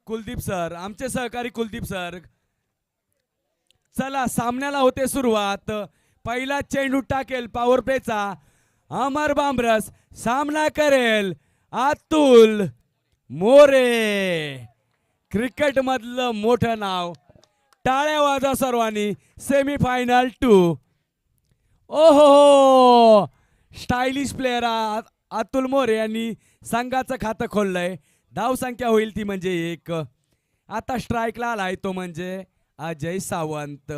Kuldeep sir, आमचे सहकारी Kuldeep sir. चला सामन्याला होते सुरुवात. पहिला चेंडू टाकेल पॉवर प्लेचा अमर बांबरस. सामना करेल अतुल मोरे. क्रिकेट मधलं मोठं नाव. टाळ्या वाजा सर्वांनी. सेमीफायनल 2. ओहो, स्टायलिश प्लेयर अतुल मोरे यांनी संघाचं खातं खोललंय. धाव संख्या होईल ती म्हणजे 1. आता स्ट्राईकला आलाय तो म्हणजे अजय सावंत.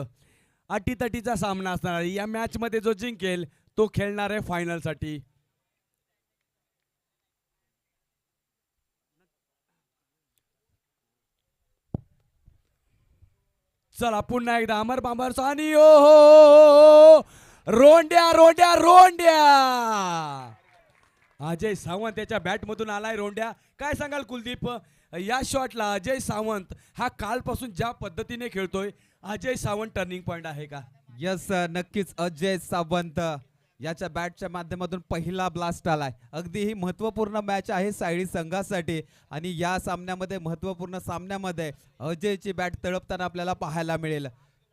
अटीतटीचा सामना असणार आहे. या मॅच मध्ये जो जिंकेल तो खेळणार आहे फायनल साठी. चला पुन्हा एकदा अमर बांबर्स आणि ओहो, रोंड्या रोंड्या रोंड्या. अजय सावंत याच्या बॅट मधून आलाय रोंड्या. काय सांगाल कुलदीप, या शॉटला अजय सावंत हा कालपासून ज्या पद्धतीने खेळतोय, अजय सावंत टर्निंग पॉइंट आहे का? यस नक्कीच. अजय सावंत याच्या बॅटच्या माध्यमातून पहिला ब्लास्ट आलाय. अगदी ही महत्त्वपूर्ण मॅच आहे सायडी संघासाठी आणि या सामन्यामध्ये महत्त्वपूर्ण सामन्यामध्ये अजयची बॅट तळपताना आपल्याला पाहायला मिळेल.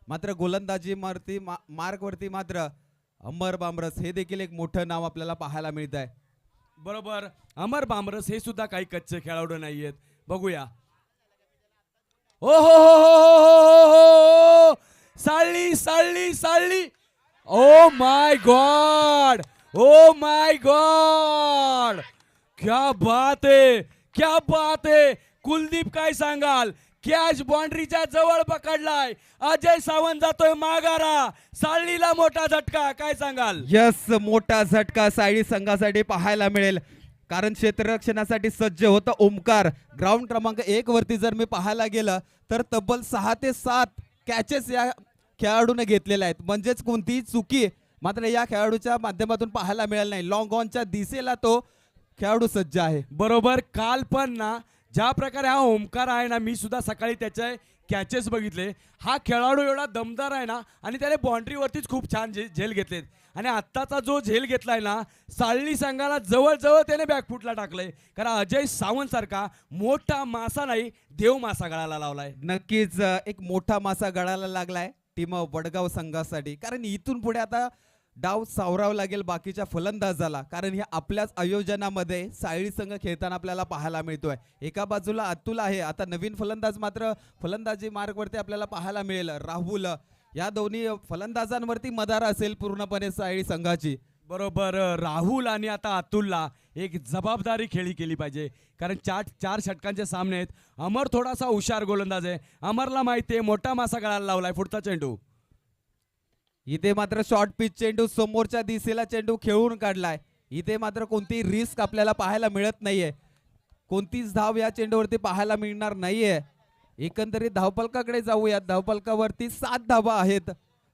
मात्र गोलंदाजी मार्कवरती मात्र अमर बांबरस हे देखील एक मोठं नाव आपल्याला पाहायला मिळत आहे. बरोबर, अमर बांबरस हे सुद्धा काही कच्चे खेळाडू नाहीयेत. बघूया. ओ हो, साळली साळली साळली. Oh my God, oh my God, क्या बात है, क्या बात है. कुलदीप काय सांगाल? कॅच बाउंड्रीच्या जवळ पकडलाय. अजय सावंत जातोय माघारा. साळलीला मोठा झटका. काय सांगाल? यस, मोठा झटका सायडी संघासाठी पाहायला मिळेल. कारण क्षेत्ररक्षणासाठी सज्ज होता ओमकार. ग्राउंड क्रमांक 1 वरती जर मी पाहायला गेलं तर तब्बल 6 ते 7 कॅचेस या खेळाडूने घेतलेल्या आहेत. म्हणजेच कोणतीही चुकी मात्र या खेळाडूच्या माध्यमातून पाहायला मिळाली नाही. लॉंग ऑनच्या दिशेला तो खेळाडू सज्ज आहे. बरोबर, काल पण ना ज्या प्रकारे हा ओमकार आहे ना, मी सुद्धा सकाळी त्याचे कॅचेस बघितले. हा खेळाडू एवढा दमदार आहे ना आणि त्याने बाउंड्रीवरतीच खूप छान झेल घेतलेत. आणि आत्ताचा जो झेल घेतलाय ना, साळली संघाला जवळजवळ त्याने बॅकफुटला टाकलंय. कारण अजय सावंत सारखा मोठा मासा नाही, देव मासा गळाला लावलाय. नक्कीच एक मोठा मासा गळाला लागलाय टीम वडगाव संघासाठी. कारण इथून पुढे आता डाव सावरावं लागेल बाकीच्या फलंदाजाला. कारण हे आपल्याच आयोजनामध्ये सायडी संघ खेळताना आपल्याला पाहायला मिळतोय. एका बाजूला अतुल आहे, आता नवीन फलंदाज मात्र फलंदाजी मार्गवरती आपल्याला पाहायला मिळेल राहुल. या दोन्ही फलंदाजांवरती मदार असेल पूर्णपणे सायडी संघाची. बरोबर, राहुल आणि आता अतुलला एक जबाबदारी खेळी केली पाहिजे. कारण 4 षटकांचे सामने आहेत. अमर थोडासा हुशार गोलंदाज आहे. अमरला माहिती आहे मोठा मासा गळाला लावलाय. पुढचा चेंडू. इथे मात्र शॉर्ट पिच चेंडू समोरच्या दिशेला चेंडू खेळून काढलाय. इथे मात्र कोणतीही रिस्क आपल्याला पाहायला मिळत नाहीये. कोणतीच धाव या चेंडूवरती पाहायला मिळणार नाहीये. एकंदरीत धावफलकाकडे जाऊयात. धावफलकावरती 7 धावा आहेत.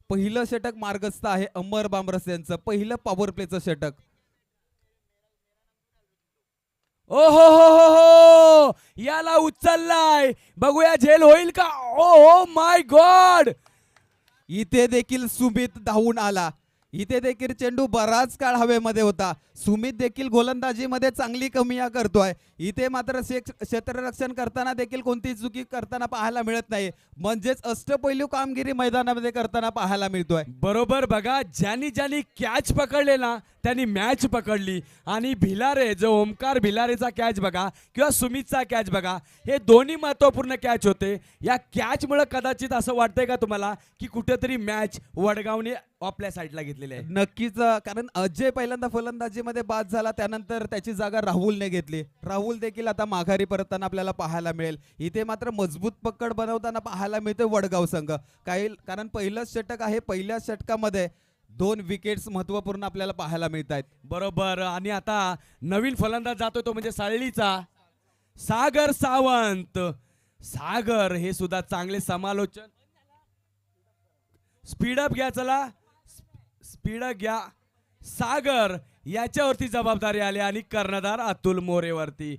पहिलं षटक मार्गस्थ आहे अमर बांबरस यांचं. पहिलं पॉवर प्लेचं षटक. ओ हो, याला उचललाय. बघूया झेल होईल का. Oh my God. इथे देखील सुमित धावून आला. इथे देखील चेंडू बराच काळ हवेमध्ये होता. सुमित देखील गोलंदाजीमध्ये चांगली कमिया करतोय. इथे मात्र क्षेत्ररक्षण करताना देखील कोणतीही चुकी करताना पाहायला मिळत नाही. म्हणजेच अष्टपैलू कामगिरी मैदानामध्ये करताना पाहायला मिळतोय. बरोबर, बघा ज्यांनी ज्यांनी कॅच पकडले ना त्यांनी मॅच पकडली. आणि भिलारे, जो ओमकार भिलारेचा कॅच बघा किंवा सुमितचा कॅच बघा, हे दोन्ही महत्वपूर्ण कॅच होते. या कॅचमुळे कदाचित असं वाटतंय का तुम्हाला की कुठेतरी मॅच वडगावने आपल्या साईडला घेतलेली आहे? नक्कीच. कारण अजय पहिल्यांदा फलंदाजीमध्ये बाद झाला, त्यानंतर त्याची जागा राहुलने घेतली. राहुल देखील आता माघारी परतताना आपल्याला पाहायला मिळेल. इथे मात्र मजबूत पकड बनवताना पाहायला मिळते वडगाव संघ. कारण पहिलंच षटक आहे. पहिल्या षटकामध्ये 2 विकेट्स महत्वपूर्ण आपल्याला पाहायला मिळत आहेत. बरोबर, आणि आता नवीन फलंदाज जातोय तो म्हणजे साळलीचा सागर सावंत. सागर हे सुद्धा चांगले समालोचन. स्पीडअप घ्या, चला स्पीडअप घ्या. सागर याच्यावरती जबाबदारी आली आणि कर्णधार अतुल मोरेवरती.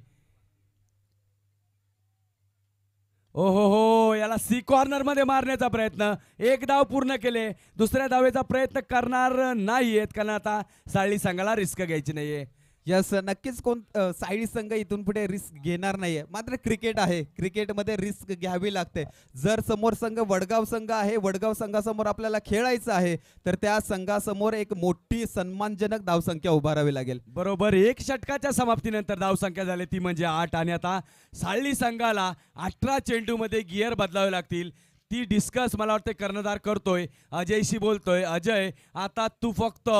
ओ हो, याला सी कॉर्नर मध्ये मारण्याचा प्रयत्न. 1 धाव पूर्ण केले. दुसऱ्या धावेचा प्रयत्न करणार नाहीयेत कारण आता साळली संघाला रिस्क घ्यायची नाहीये. यस नक्कीच साईड संघ इथून पुढे रिस्क घेणार नाहीये. मात्र क्रिकेट आहे, क्रिकेटमध्ये रिस्क घ्यावी लागते. जर समोर संघ वडगाव संघ आहे, वडगाव संघासमोर आपल्याला खेळायचं आहे, तर त्या संघासमोर एक मोठी सन्मानजनक धावसंख्या उभारावी लागेल. बरोबर, एक षटकाच्या समाप्तीनंतर धावसंख्या झाली ती म्हणजे 8 आणि आता साळली संघाला 18 चेंडूमध्ये गिअर बदलावे लागतील. ती डिस्कस मला वाटतं कर्णधार करतोय, अजयशी बोलतोय. अजय, आता तू फक्त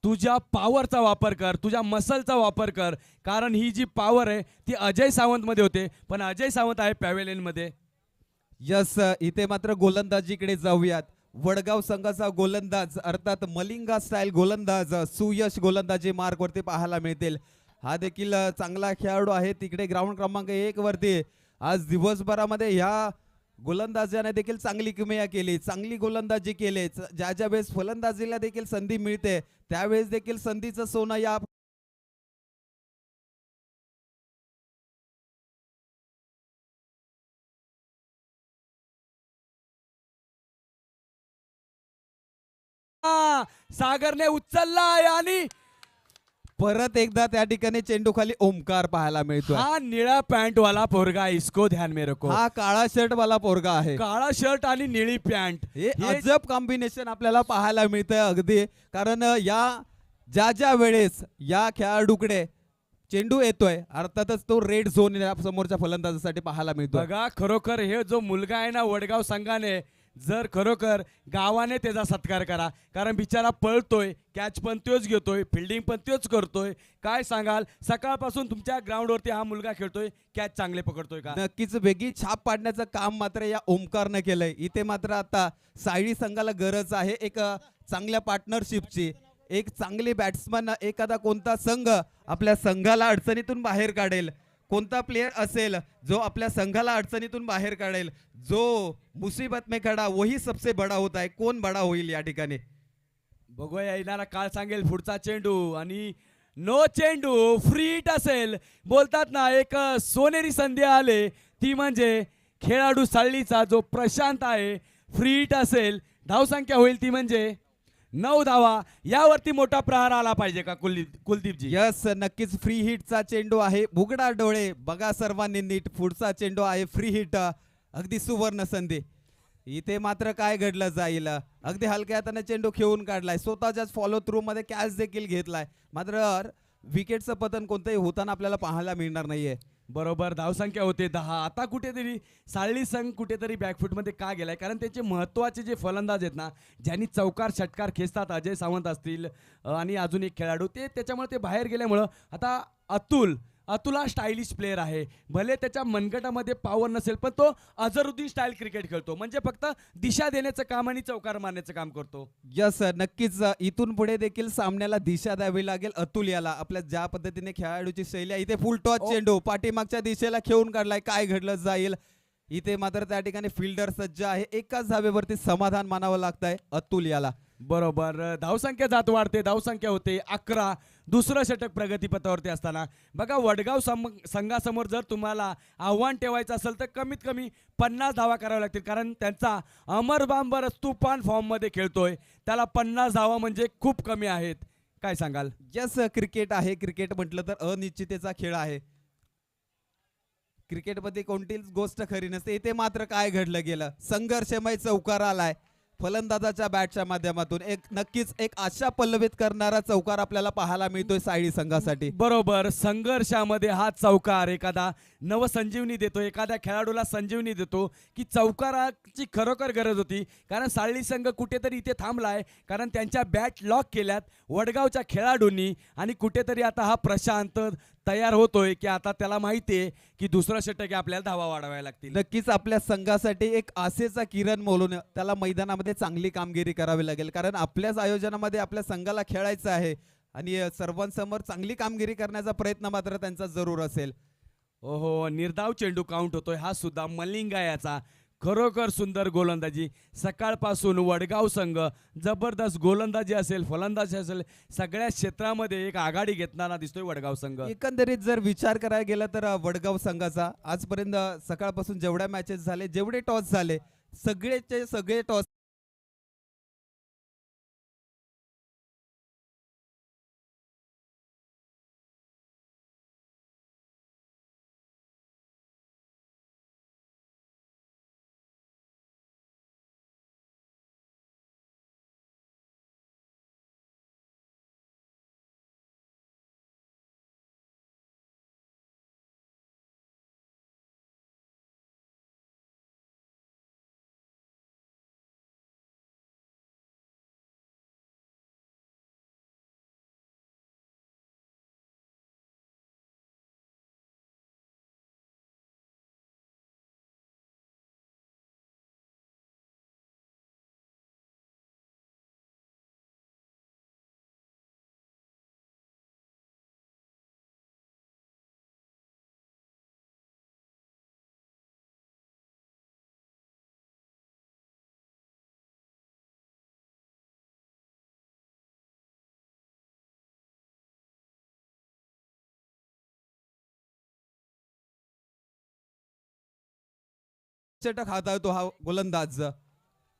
तुझ्या पॉवरचा वापर कर, तुझ्या मसलचा वापर कर, कारण ही जी पॉवर आहे ती अजय सावंतमध्ये होते, पण अजय सावंत आहे पॅव्हेलियनमध्ये. यस इथे मात्र गोलंदाजीकडे जाऊयात. वडगाव संघाचा गोलंदाज अर्थात मलिंगा स्टाईल गोलंदाज सुयश गोलंदाजी मार्कवरती पाहायला मिळतील. हा देखील चांगला खेळाडू आहे. तिकडे ग्राउंड क्रमांक 1 वरती आज दिवसभरामध्ये ह्या गोलंदाजाने देखील चांगली किमया केली, चांगली गोलंदाजी केली. ज्या ज्या वेळेस फलंदाजीला देखील संधी मिळते त्यावेळेस देखील संधीचं सोनं या सागरने उचलला आहे आणि परत एकदा त्या ठिकाणी चेंडू खाली ओमकार पाहायला मिळतोय. हा निळा पॅन्ट वाला पोरगा, इसको ध्यान मेरे को. हा काळा शर्ट वाला पोरगा आहे. काळा शर्ट आणि निळी पॅन्ट, हे अजब कॉम्बिनेशन आपल्याला पाहायला मिळतंय अगदी. कारण या ज्या ज्या वेळेस या खेळाडूकडे चेंडू येतोय अर्थातच तो रेड झोन समोरच्या फलंदाजासाठी पाहायला मिळतो. बघा, खरोखर हे जो मुलगा आहे ना वडगाव संघाने, जर खरोखर गावाने त्याचा सत्कार करा, कारण बिचारा पळतोय, कॅच पण तोच घेतोय, फिल्डिंग पण तोच करतोय. काय सांगाल, सकाळपासून तुमच्या ग्राउंडवरती हा मुलगा खेळतोय, कॅच चांगले पकडतोय का? नक्कीच वेगळी छाप पाडण्याचं काम मात्र या ओमकारनं केलंय. इथे मात्र आता सायडी संघाला गरज आहे एक चांगल्या पार्टनरशिपची. एक चांगली बॅट्समन, एखादा कोणता संघ आपल्या संघाला अडचणीतून बाहेर काढेल, कोणता प्लेयर असेल जो आपल्या संघाला अडचणीतून बाहेर काढेल, जो मुसीबत में खडा वही सबसे बडा होता है, कोण बडा होईल या ठिकाणी बघूया, येणारा काळ सांगेल. पुढचा चेंडू आणि नो चेंडू, फ्री हिट असेल. बोलतात ना, एक सोनेरी संधी आले, ती म्हणजे खेळाडू साळलीचा जो प्रशांत आहे. फ्री हिट असेल, धावसंख्या होईल ती म्हणजे 9 धावा. यावरती मोठा प्रहार आला पाहिजे का कुलदीपजी? यस नक्कीच फ्री हिटचा चेंडू आहे. बुगडा डोळे बघा सर्वांनी नीट. पुढचा चेंडू आहे फ्री हिट, अगदी सुवर्ण संधी. इथे मात्र काय घडलं जाईल, अगदी हलक्या हाताने चेंडू खेळून काढलाय, स्वतःच्याच फॉलो थ्रू मध्ये कॅच देखील घेतलाय. मात्र विकेटचं पतन कोणतंही होताना आपल्याला पाहायला मिळणार नाहीये. बरोबर, धावसंख्या होते 10. आता कुठेतरी साळली संघ कुठेतरी बॅकफुटमध्ये का गेलाय, कारण त्याचे महत्त्वाचे जे फलंदाज आहेत ना, ज्यांनी चौकार षटकार खेचतात, अजय सावंत असतील आणि अजून एक खेळाडू, ते त्याच्यामुळे ते बाहेर गेल्यामुळं आता अतुल हा स्टायलिश प्लेयर आहे. भले त्याच्या मनगटामध्ये पॉवर नसेल, पण तो अझरुद्दीन स्टाईल क्रिकेट खेळतो, म्हणजे फक्त दिशा देण्याचं काम आणि चौकार मारण्याचं काम करतो. यस नक्कीच इथून पुढे देखील सामन्याला दिशा द्यावी लागेल अतुल याला. आपल्या ज्या पद्धतीने खेळाडूची शैली आहे, इथे फुल टॉस चेंडू पाठीमागच्या दिशेला खेळून काढलाय, काय घडलं जाईल. इथे मात्र त्या ठिकाणी फिल्डर सज्ज आहे. एकाच धावेवरती समाधान मानावं लागतंय अतुल याला. बरोबर, धावसंख्या जात वाढते, धावसंख्या होते 11. दुसरं षटक प्रगतीपथावरती असताना बघा, वडगाव संघासमोर जर तुम्हाला आव्हान ठेवायचं असेल तर कमीत कमी 50 धावा कराव्या लागतील, कारण त्यांचा अमर बांबर तुफान फॉर्ममध्ये खेळतोय, त्याला 50 धावा म्हणजे खूप कमी आहेत. काय सांगाल? यस क्रिकेट आहे. क्रिकेट म्हटलं तर अनिश्चिततेचा खेळ आहे. क्रिकेटमध्ये कोणतीच गोष्ट खरी नसते. इथे मात्र काय घडलं गेलं, संघर्षमय चौकार आलाय फलंदाजाच्या बॅटच्या माध्यमातून. नक्कीच एक आशा पल्लवित करणारा चौकार आपल्याला पाहायला मिळतोय सायडी संघासाठी. बरोबर, संघर्षामध्ये हा चौकार एखादा नवसंजीवनी देतो, एखाद्या खेळाडूला संजीवनी देतो, की चौकाराची खरोखर गरज होती. कारण साळली संघ कुठेतरी इथे थांबलाय, कारण त्यांच्या बॅट लॉक केल्यात वडगावच्या खेळाडूंनी, आणि कुठेतरी आता हा प्रशांत तयार होतोय की आता त्याला माहिती आहे की दुसरा षटक आपल्याला धावा वाढवायला लागतील. नक्कीच आपल्या संघासाठी एक आशेचा किरण म्हणून त्याला मैदानामध्ये चांगली कामगिरी करावी लागेल, कारण आपल्याच आयोजनामध्ये आपल्या संघाला खेळायचं आहे आणि सर्वांसमोर चांगली कामगिरी करण्याचा प्रयत्न मात्र त्यांचा जरूर असेल. ओहो, निर्धाव चेंडू काउंट होतोय हा सुद्धा मलिंगा याचा. खरोखर सुंदर गोलंदाजी. सकाळपासून वडगाव संघ जबरदस्त गोलंदाजी असेल, फलंदाजी असेल, सगळ्या क्षेत्रामध्ये एक आघाडी घेताना दिसतोय वडगाव संघ. एकंदरीत जर विचार करायला गेला तर वडगाव संघाचा आजपर्यंत सकाळपासून जेवढ्या मॅचेस झाले, जेवढे टॉस झाले, सगळेचे सगळे टॉस षटक हाताळतो हा गोलंदाज.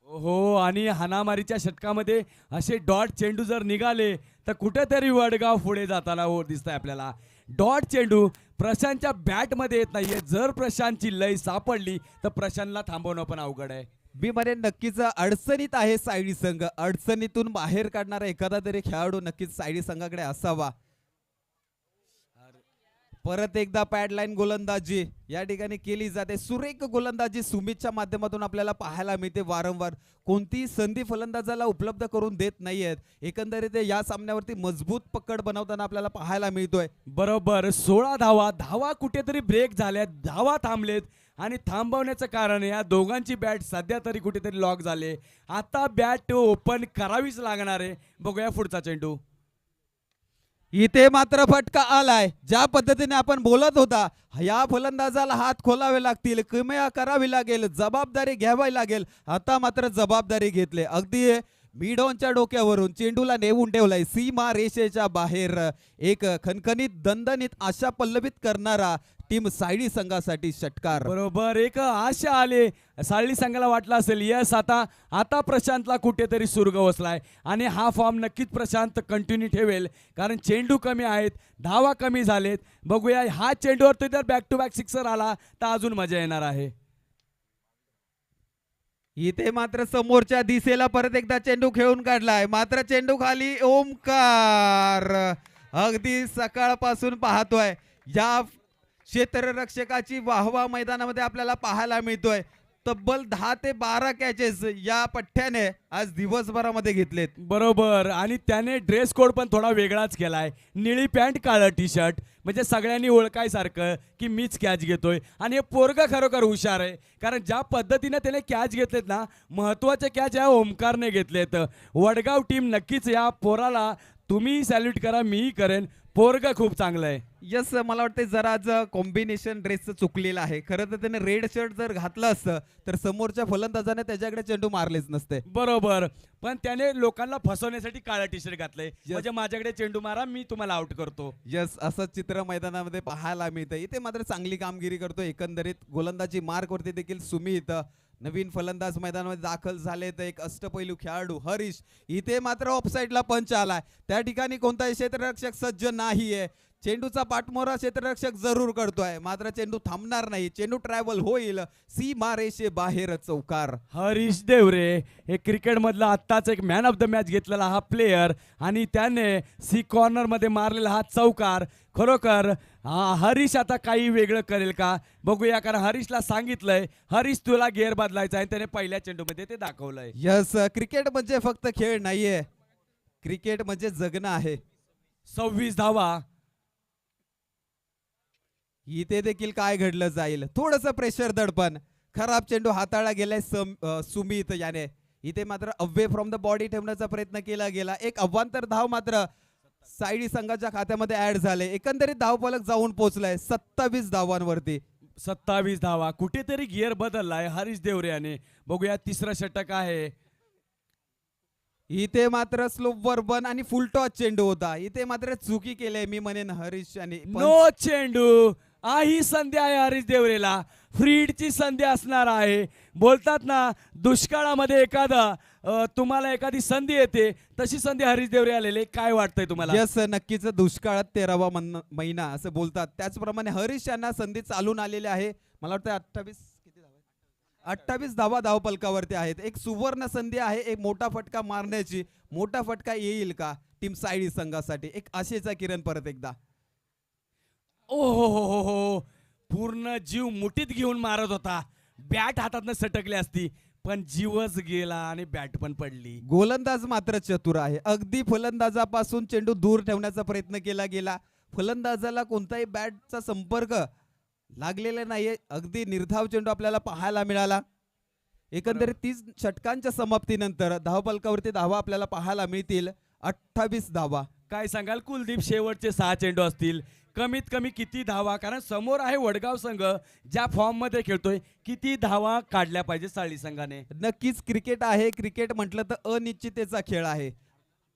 हो, आणि हाणामारीच्या षटकामध्ये असे डॉट चेंडू जर निघाले तर कुठेतरी वडगाव पुढे जाताना दिसतंय आपल्याला. डॉट चेंडू प्रशांतच्या बॅटमध्ये येत नाहीये. जर प्रशांतची लय सापडली तर प्रशांतला थांबवणं पण अवघड आहे. मी म्हणेन नक्कीच अडचणीत आहे सायडी संघ. अडचणीतून बाहेर काढणारा एखादा तरी खेळाडू नक्कीच सायडी संघाकडे असावा. परत एकदा पॅडलाईन गोलंदाजी या ठिकाणी केली जाते. सुरेख गोलंदाजी सुमितच्या माध्यमातून आपल्याला पाहायला मिळते. वारंवार कोणतीही संधी फलंदाजाला उपलब्ध करून देत नाहीयेत. एकंदरीत या सामन्यावरती मजबूत पकड बनवताना आपल्याला पाहायला मिळतोय. बरोबर 16 धावा. धावा कुठेतरी ब्रेक झाल्यात, धावा थांबलेत आणि थांबवण्याचं कारण या दोघांची बॅट सध्या तरी कुठेतरी लॉक झाले. आता बॅट ओपन करावीच लागणार आहे. बघूया पुढचा चेंडू. इथे मात्र फटका आलाय. ज्या पद्धतीने आपण बोलत होता या फलंदाजाला हात खोलावे लागतील, किमया करावी लागेल, जबाबदारी घ्यावी लागेल. आता मात्र जबाबदारी घेतली. अगदी मिडॉनच्या डोक्यावरून चेंडूला नेऊन ठेवलाय सीमा रेषेच्या बाहेर. एक खणखणीत दणदणीत आशा पल्लवित करणारा टीम सायडी संघासाठी षटकार. बरोबर एक आशा आले. सायडी संघाला वाटलं असेल यस आता प्रशांतला कुठेतरी सुर्ग वसलाय आणि हा फॉर्म नक्कीच प्रशांत कंटिन्यू ठेवेल, कारण चेंडू कमी आहेत, धावा कमी झालेत. बघूया हा चेंडूवरती जर बॅक टू बॅक सिक्सर आला तर अजून मजा येणार आहे. इथे मात्र समोरच्या दिशेला परत एकदा चेंडू खेळून काढलाय. मात्र चेंडू खाली ओमकार. अगदी सकाळपासून पाहतोय या क्षेत्ररक्षकाची वाहवा मैदानामध्ये आपल्याला पाहायला मिळतोय. तब्बल 10 ते 12 कॅचेस या पठ्ठ्याने आज दिवसभरामध्ये घेतलेत. बरोबर, आणि त्याने ड्रेस कोड पण थोडा वेगळाच केलाय. निळी पॅन्ट काळं टी शर्ट, म्हणजे सगळ्यांनी ओळखायसारखं की मीच कॅच घेतोय. आणि हे पोरगं खरोखर हुशार आहे, कारण ज्या पद्धतीने त्याने कॅच घेतलेत ना, महत्वाचे कॅच या ओमकारने घेतलेत. वडगाव टीम नक्कीच या पोराला तुम्ही सॅल्यूट करा, मीही करेन. पोरग खूप चांगलं आहे. यस, मला वाटतं जरा आज कॉम्बिनेशन ड्रेसचं चुकलेलं आहे. खरं तर त्याने रेड शर्ट जर घातलं असतं तर समोरच्या फलंदाजाने त्याच्याकडे चेंडू मारलेच नसते. बरोबर, पण त्याने लोकांना फसवण्यासाठी काळा टी शर्ट घातलंय, म्हणजे माझ्याकडे चेंडू मारा, मी तुम्हाला आउट करतो. यस, असं चित्र मैदानामध्ये पाहायला मिळतं. इथे मात्र चांगली कामगिरी करतो. एकंदरीत गोलंदाजी मार्क वरती देखील सुमित. नवीन फलंदाज मैदानामध्ये दाखल झाले तर एक अष्टपैलू खेळाडू हरीश. इथे मात्र ऑफसाईडला पंच आलाय. त्या ठिकाणी कोणताही क्षेत्ररक्षक सज्ज नाहीये. चेंडूचा पाठमोरा क्षेत्ररक्षक जरूर करतोय, मात्र चेंडू थांबणार नाही. चेंडू ट्रॅव्हल होईल सीमा रेषे बाहेर. चौकार. हरीश देवरे हे क्रिकेट मधला आत्ताच एक मॅन ऑफ द मॅच घेतलेला हा प्लेयर, आणि त्याने सी कॉर्नर मध्ये मारलेला हा चौकार. खरोखर हरीश आता काही वेगळं करेल का बघूया, कारण हरीशला सांगितलंय हरीश तुला गेअर बदलायचा आहे, त्याने पहिल्या चेंडूमध्ये ते दाखवलंय. यस, क्रिकेट म्हणजे फक्त खेळ नाहीये, क्रिकेट म्हणजे जगणं आहे. 26 धावा. इथे देखील काय घडलं जाईल, थोडस प्रेशर दडपण. खराब चेंडू हाताळला गेलाय सुमित याने. इथे मात्र अवे फ्रॉम द बॉडी ठेवण्याचा प्रयत्न केला गेला. एक अवांतर धाव मात्र सायडी संघाच्या खात्यामध्ये ऍड झाले. एकंदरीत धावफलक जाऊन पोहोचलाय 27 धावांवरती. 27 धावा. कुठेतरी गिअर बदललाय हरीश देवरे याने. बघूया तिसरं षटक आहे. इथे मात्र स्लोपवर बन आणि फुल टॉस चेंडू होता. इथे मात्र चुकी केली मी म्हणेन हरीश आणि नो चेंडू. ही संधी आहे हरीश देवरेला, फ्रीडची संधी असणार आहे. बोलतात ना दुष्काळामध्ये तुम्हाला एखादी संधी येते, तशी संधी हरीश देवरे आलेले. काय वाटतंय तुम्हाला? यस, नक्कीच दुष्काळात 13वा महिना असं बोलतात. त्याचप्रमाणे हरीश यांना संधी चालून आलेली आहे. मला वाटतं 28 धावा धावपलकावरती आहेत. एक सुवर्ण संधी आहे एक मोठा फटका मारण्याची. मोठा फटका येईल का टीम सायडी संघासाठी? एक आशेचा किरण परत एकदा. ओ हो, पूर्ण जीव मुठीत घेऊन मारत होता. बॅट हातातनं सटकली असती, पण जीवच गेला आणि बॅट पण पडली. गोलंदाज मात्र चतुर आहे. अगदी फलंदाजापासून चेंडू दूर ठेवण्याचा प्रयत्न केला गेला. फलंदाजाला कोणताही बॅटचा संपर्क लागलेला नाहीये. अगदी निर्धाव चेंडू आपल्याला पाहायला मिळाला. एकंदरीत 30 षटकांच्या समाप्तीनंतर धावपलकावरती धावा आपल्याला पाहायला मिळतील 28 धावा. काय सांगाल कुलदीप, शेवटचे 6 चेंडू असतील, कमीत कमी किती धावा, कारण समोर आहे वडगाव संघ ज्या फॉर्म मध्ये खेळतोय, किती धावा काढल्या पाहिजे सायडी संघाने? नक्कीच क्रिकेट आहे. क्रिकेट म्हटलं तर अनिश्चिततेचा खेळ आहे.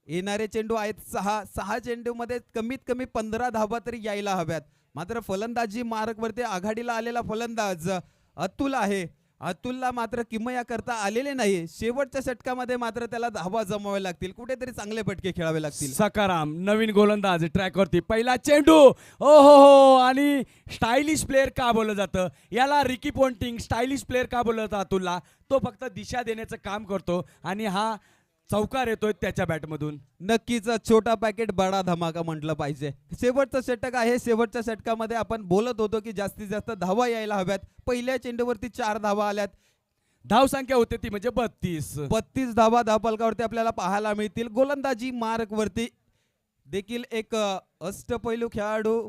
येणारे चेंडू आहेत 6 चेंडू मध्ये कमीत कमी 15 धावा तरी यायला हव्यात. मात्र फलंदाजी मार्कवरती आघाडीला आलेला फलंदाज अतुल आहे. अतुलला मात्र किमया करता आलेले नाही. शेवटच्या षटकामध्ये मात्र त्याला धावा जमावे लागतील, कुठेतरी चांगले फटके खेळावे लागतील. सकाराम नवीन गोलंदाज ट्रॅकवरती पहिला चेंडू ओ हो आणि स्टायलिश प्लेअर का बोललं जातं याला? रिकी पॉन्टिंग स्टायलिश प्लेअर का बोललं जातं अतुलला? तो फक्त दिशा देण्याचं काम करतो आणि हा चौकार येतोय त्याच्या बॅटमधून. नक्कीच छोटा पॅकेट बडा धमाका म्हटलं पाहिजे. शेवटचं षटक आहे. शेवटच्या षटकामध्ये आपण बोलत होतो की जास्तीत जास्त धावा यायला हव्यात. पहिल्या चेंडूवरती 4 धावा आल्यात. धाव संख्या होते ती म्हणजे 32 धावा धावफलकावरती आपल्याला पाहायला मिळतील. गोलंदाजी मार्क वरती देखील एक अष्टपैलू खेळाडू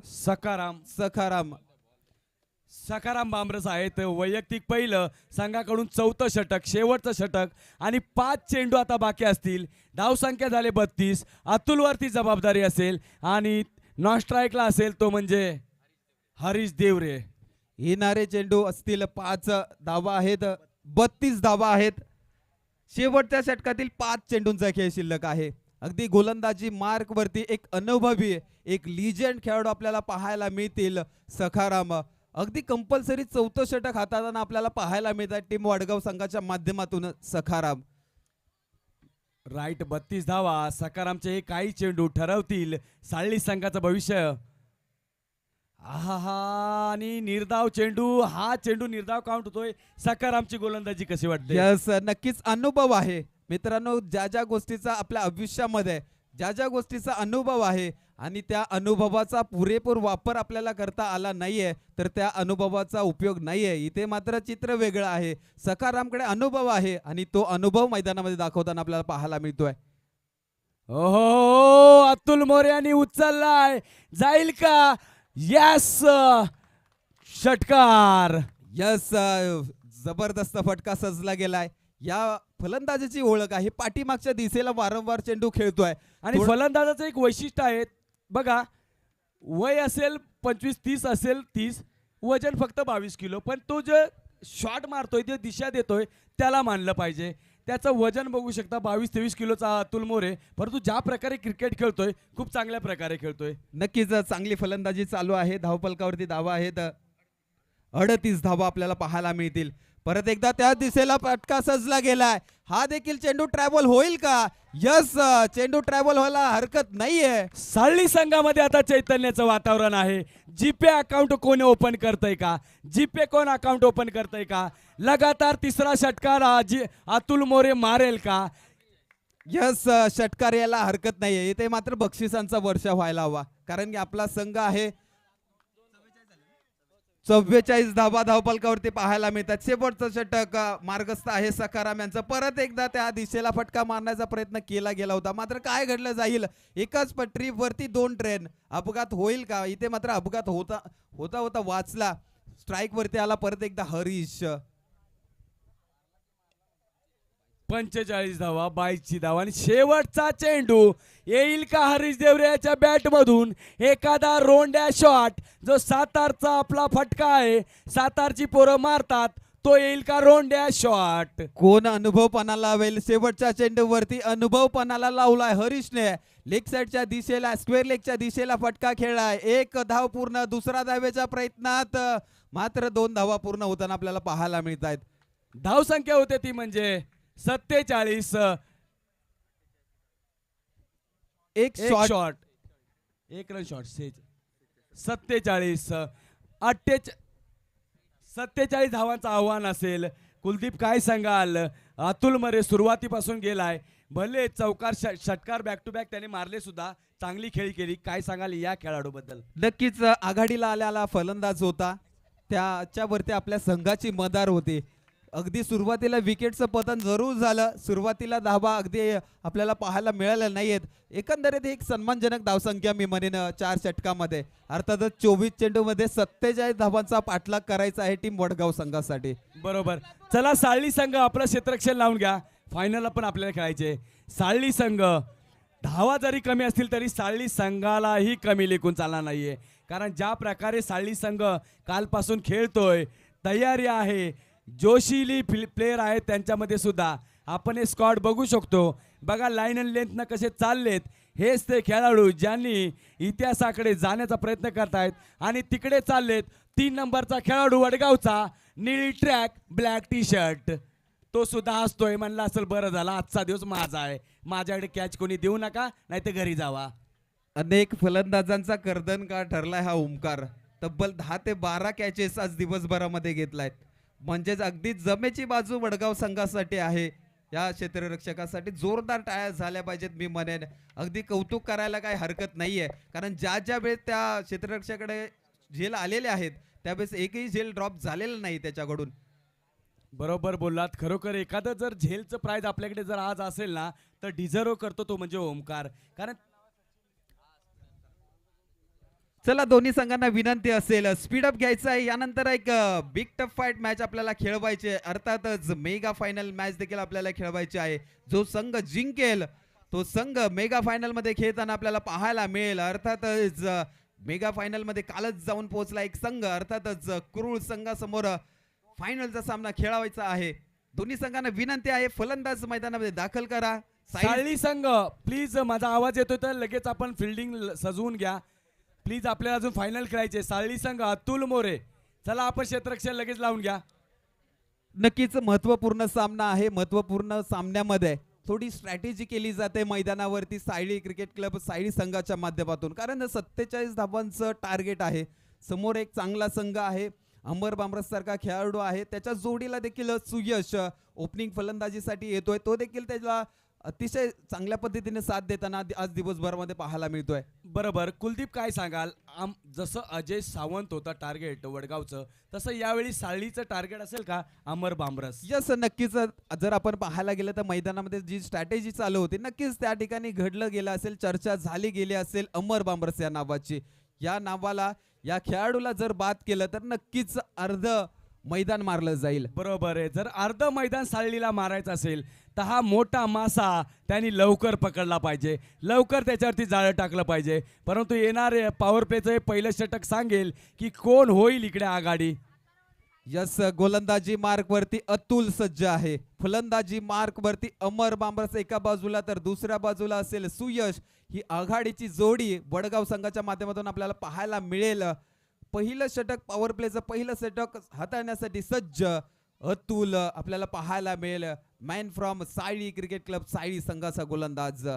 सखाराम बामरस आहेत. वैयक्तिक पहिलं संघाकडून 4थं षटक, शेवटचं षटक आणि 5 चेंडू आता बाकी असतील. धाव संख्या झाले 32. अतुलवरती जबाबदारी असेल आणि नॉन स्ट्राईकला असेल तो म्हणजे हरीश देवरे. येणारे चेंडू असतील 5 धावा आहेत. 32 धावा आहेत. शेवटच्या षटकातील 5 चेंडूंचा खेळ शिल्लक आहे. अगदी गोलंदाजी मार्क वरती एक अनुभवी, एक लिजेंड खेळाडू आपल्याला पाहायला मिळतील. सखाराम अगदी कंपल्सरी 4थं षटक हाताळताना आपल्याला पाहायला मिळतात टीम वडगाव संघाच्या माध्यमातून. सखाराम राईट 32 धावा. सकारामचे हे काही चेंडू ठरवतील साळली संघाचं भविष्य. आहा आणि निर्धाव चेंडू, हा चेंडू निर्धाव काउंट होतोय. सकारामची गोलंदाजी कशी वाटते? यस, नक्कीच अनुभव आहे मित्रांनो. ज्या गोष्टीचा आपल्या आयुष्यामध्ये ज्या गोष्टीचा अनुभव आहे आणि त्या अनुभवाचा पुरेपूर वापर आपल्याला करता आला नाहीये तर त्या अनुभवाचा उपयोग नाहीये. इथे मात्र चित्र वेगळं आहे. सखारामकडे अनुभव आहे आणि तो अनुभव मैदानामध्ये दाखवताना आपल्याला पाहायला मिळतोय. ओहो अतुल मोरे यांनी उचललाय, जाईल का? यस, षटकार. यस, जबरदस्त फटका सजला गेलाय. या फलंदाजाची ओळख आहे. पाठीमागच्या दिशेला वारंवार चेंडू खेळतोय आणि फलंदाजाचं एक वैशिष्ट्य आहे बघा, वय असेल 25-30 असेल 30, वजन फक्त 22 किलो, पण तो जे शॉट मारतोय ते दिशा देतोय त्याला मानलं पाहिजे. त्याचं वजन बघू शकता 22-23 किलोचा अतुल मोरे, परंतु ज्या प्रकारे क्रिकेट खेळतोय खूप चांगल्या प्रकारे खेळतोय. नक्कीच चांगली फलंदाजी चालू आहे. धावफलकावरती धावा आहेत. 38 धावा आपल्याला पाहायला मिळतील. परत एकदा त्या दिशेला फटका सजला गेलाय. हा देखील चेंडू ट्रॅव्हल होईल का? यस, चेंडू ट्रॅव्हल व्हायला हरकत नाहीये. साळली संघामध्ये आता चैतन्याचं वातावरण आहे. जीपे अकाउंट कोण ओपन करतय का? जीपे कोण अकाउंट ओपन करतय का? लगातार तिसरा षटकार अतुल मोरे मारेल का? यस, षटकार यायला हरकत नाहीये. इथे मात्र बक्षिसांचा वर्षा व्हायला हवा, कारण की आपला संघ आहे. 44 धावा धावफलकावरती पाहायला मिळतात. शेवटचं षटक मार्गस्थ आहे सखाराम यांचं. परत एकदा त्या दिशेला फटका मारण्याचा प्रयत्न केला गेला होता, मात्र काय घडलं जाईल? एकाच पटरीवरती 2 ट्रेन. अपघात होईल का? इथे मात्र अपघात होता वाचला. स्ट्राईक वरती आला परत एकदा हरीश. 45 धावा, 22 धावा आणि शेवटचा चेंडू येईल का हरीश देवरे याच्या बॅट मधून? एखादा रोंड्या शॉट जो सातारचा आपला फटका आहे, सातारची पोरं मारतात, तो येईल का रोंड्या शॉट? कोण अनुभवपणा लावेल? शेवटच्या चेंडूवरती अनुभवपणाला लावलाय हरीशने. लेग साईडच्या दिशेला, स्क्वेअर लेगच्या दिशेला फटका खेळलाय. 1 धाव पूर्ण. दुसरा धावेच्या प्रयत्नात मात्र 2 धावा पूर्ण होताना आपल्याला पाहायला मिळत आहेत. धाव संख्या होते ती म्हणजे 47. एक शॉट, एक रन शॉट. 47 धावांचं आव्हान असेल. कुलदीप काय सांगाल? अतुल मोरे सुरुवातीपासून गेलाय, भले चौकार षटकार बॅक टू बॅक त्याने मारले सुद्धा, चांगली खेळी केली. काय सांगाल या खेळाडूबद्दल? नक्कीच आघाडीला आलेला फलंदाज होता, त्याच्यावरती आपल्या संघाची मदार होती. अगदी सुरुवातीला विकेटचं पतन जरूर झालं. सुरुवातीला धावा अगदी आपल्याला पाहायला मिळाल्या नाहीयेत. एकंदरीत एक सन्मानजनक धावसंख्या मी म्हणेन 4 षटकामध्ये. अर्थातच 24 चेंडूमध्ये 47 धावांचा पाठलाग करायचा आहे टीम वडगाव संघासाठी. बरोबर. चला साळली संघ आपलं क्षेत्ररक्षण लावून घ्या. फायनलला पण आपल्याला खेळायचे. साळली संघ धावा जरी कमी असतील तरी साळली संघालाही कमी लेखून चालणार नाहीये, कारण ज्या प्रकारे साळली संघ कालपासून खेळतोय, तयारी आहे, जोशीली प्लेयर आहेत त्यांच्यामध्ये सुद्धा. आपण हे स्क्वॉड बघू शकतो. बघा लाईन अँड लेंथनं कसे चाललेत. हेच ते खेळाडू ज्यांनी इतिहासाकडे जाण्याचा प्रयत्न करतायत आणि तिकडे चाललेत. 3 नंबरचा खेळाडू वडगावचा निळी ट्रॅक ब्लॅक टी शर्ट तो सुद्धा हसतोय. म्हणला असेल बरं झालं आजचा दिवस माझा आहे, माझ्याकडे कॅच कोणी देऊ नका, नाही तर घरी जावा. अनेक फलंदाजांचा कर्दनका ठरलाय हा ओमकार. तब्बल 10 ते 12 कॅचेस आज दिवसभरामध्ये घेतलायत. म्हणजेच अगदी जमेची बाजू वडगाव संघासाठी आहे. या क्षेत्ररक्षकासाठी जोरदार टाळ्या झाल्या पाहिजेत मी म्हणेन. अगदी कौतुक करायला काही हरकत नाहीये, कारण ज्या ज्या वेळेस त्या क्षेत्ररक्षकाकडे झेल आलेले आहेत त्यावेळेस एकही झेल ड्रॉप झालेला नाही त्याच्याकडून. बरोबर बोललात. खरोखर एखादं जर झेलचं प्राइज आपल्याकडे जर आज असेल ना तर डिझर्व करतो तो म्हणजे ओमकार. कारण चला दोन्ही संघांना विनंती असेल स्पीडअप घ्यायचं आहे. यानंतर एक बिग टफ फाईट मॅच आपल्याला खेळवायची आहे. अर्थातच मेगा फायनल मॅच देखील आपल्याला खेळवायची आहे. जो संघ जिंकेल तो संघ मेगा फायनल मध्ये खेळताना आपल्याला पाहायला मिळेल. अर्थातच मेगा फायनल मध्ये कालच जाऊन पोहोचला एक संघ, अर्थातच कुरुळ संघासमोर फायनलचा सामना खेळवायचा आहे. दोन्ही संघांना विनंती आहे फलंदाज मैदानामध्ये दाखल करा. साळी संघ प्लीज, माझा आवाज येतोय तर लगेच आपण फिल्डिंग सजवून घ्या प्लीज. आपल्याला अजून फायनल खेळायचे. साळी संघ अतुल मोरे, चला आपण क्षेत्ररक्षण लगेच लावून घ्या. नक्कीच महत्वपूर्ण सामना आहे. महत्वपूर्ण सामन्यामध्ये थोडी स्ट्रॅटेजी केली जाते मैदानावरती सायली क्रिकेट क्लब सायली संघाच्या माध्यमातून, कारण 47 धावांचं टार्गेट आहे. समोर एक चांगला संघ आहे, अमर बामरस सारखा खेळाडू आहे. त्याच्या जोडीला देखील सुयश ओपनिंग फलंदाजीसाठी येतोय. तो देखील त्याला अतिशय चांगल्या पद्धतीने साथ देताना आज दिवसभरामध्ये पाहायला मिळतोय. बरोबर. कुलदीप काय सांगाल, जसं अजय सावंत होता टार्गेट वडगावचं, तसं यावेळी साळीचं टार्गेट असेल का अमर बामरस? यस, नक्कीच. जर आपण पाहायला गेलं तर मैदानामध्ये जी स्ट्रॅटेजी चालू होती नक्कीच त्या ठिकाणी घडलं गेलं असेल, चर्चा झाली गेली असेल अमर बामरस या नावाची. या नावाला या खेळाडूला जर बाद केलं तर नक्कीच अर्ध मैदान मारलं जाईल. बरोबर आहे. जर अर्ध मैदान साळीला मारायचं असेल तर हा मोठा मासा त्यांनी लवकर पकडला पाहिजे, लवकर त्याच्यावरती जाळं टाकलं पाहिजे. परंतु येणारे पॉवर प्लेचं हे पहिलं षटक सांगेल की कोण होईल इकडे आघाडी. यस, गोलंदाजी मार्क वरती अतुल सज्ज आहे. फलंदाजी मार्क वरती अमर बामरस एका बाजूला तर दुसऱ्या बाजूला असेल सुयश. ही आघाडीची जोडी वडगाव संघाच्या माध्यमातून आपल्याला पाहायला मिळेल. पहिलं षटक पॉवर प्लेचं पहिलं षटक हाताळण्यासाठी सज्ज अतुल आपल्याला पाहायला मिळेल. Man from Sayali cricket club Sayali संघाचा गोलंदाज.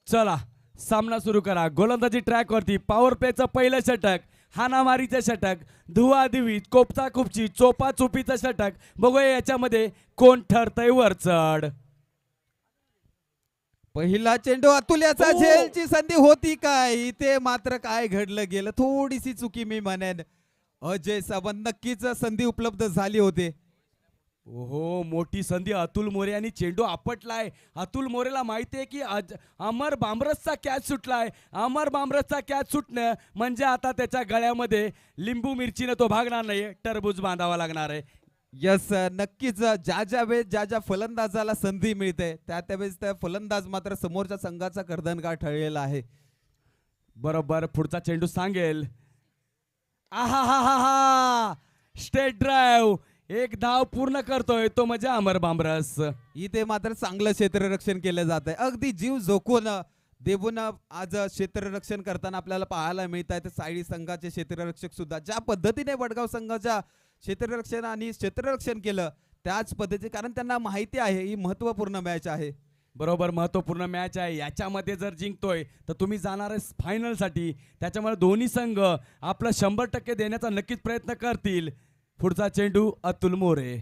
चला सामना सुरू करा. गोलंदाजी ट्रॅक वरती पॉवर प्लेचं पहिलं षटक, हानामारीचं षटक, धुवाधुवीत कोपचा कुपची चोपा चोपीचं षटक. बघूया याच्यामध्ये कोण ठरतंय वर चढ. पहिला चेंडू अतुल याचा झेलची संधी होती काय, इथे मात्र काय घडलं गेलं, थोडीशी चुकी मी म्हणेन. अजय सावंत नक्कीच संधी उपलब्ध झाली होती. ओहो, मोठी संधी. अतुल मोरे यांनी चेंडू आपटलाय. अतुल मोरेला माहिती आहे की अमर बामरसचा कॅच सुटलाय. अमर बामरसचा कॅच सुटणं म्हणजे आता त्याच्या गळ्यामध्ये लिंबू मिरचीनं तो भागणार नाहीये, टरबूज बांधावा लागणार आहे. यस, नक्कीच. ज्या ज्या वेळेस ज्या ज्या फलंदाजाला संधी मिळते त्या त्यावेळेस त्या फलंदाज मात्र समोरच्या संघाचा कर्दनका ठरलेला आहे. बरोबर. पुढचा चेंडू सांगेल. आहा हा हा हा, स्टेट ड्राईव्ह. एक धाव पूर्ण करतोय तो म्हणजे अमर बामरस. इथे मात्र चांगलं क्षेत्ररक्षण केलं जात आहे. अगदी जीव झोकून देऊन आज क्षेत्ररक्षण करताना आपल्याला पाहायला मिळत आहे. सायली संघाचे क्षेत्ररक्षक सुद्धा ज्या पद्धतीने वडगाव संघाच्या क्षेत्ररक्षण केलं त्याच पद्धती, कारण त्यांना माहिती आहे ही महत्वपूर्ण मॅच आहे. बरोबर, महत्वपूर्ण मॅच आहे. याच्यामध्ये जर जिंकतोय तर तुम्ही जाणार आहे फायनल साठी. त्याच्यामुळे दोन्ही संघ आपलं 100% देण्याचा नक्कीच प्रयत्न करतील. पुढचा चेंडू अतुल मोरे.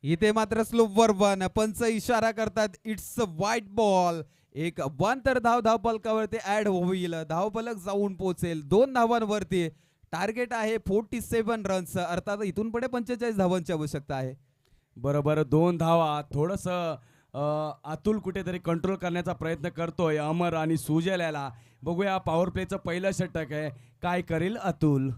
इथे मात्र स्लोपवर वन, पंच इशारा करतात इट्स अ व्हाईट बॉल. एक वन तर धावफलकावरती ऍड होईल, धावफलक जाऊन पोहोचेल 2 धावांवरती. टार्गेट आहे 47 रन्स, अर्थात इथून पुढे 45 धावांची आवश्यकता आहे. बरोबर, 2 धावा. थोडस अतुल कुठेतरी कंट्रोल करण्याचा प्रयत्न करतोय अमर आणि सुजल याला. बघूया पॉवर प्लेचं पहिलं षटक आहे, काय करेल अतुल.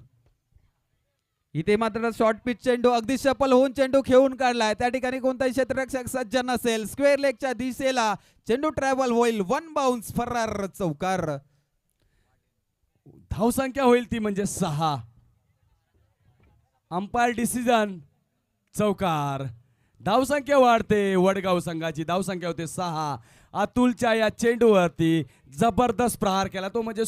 इथे मात्र शॉर्ट पिच चेंडू अगदी सफल होऊन चेंडू खेळून काढलाय. त्या ठिकाणी कोणताही क्षेत्ररक्षक सज्ज नसेल. स्क्वेअर लेगच्या दिशेला चेंडू ट्रॅव्हल होईल. 1 बाउन्स, फरार चौकार. धावसंख्या होईल ती म्हणजे 6. अंपायर डिसिजन चौकार. धावसंख्या वाढते. वडगाव संघाची धावसंख्या होते 6 अतुलच्या या चेंडूवरती जबरदस्त प्रहार केला, तो म्हणजे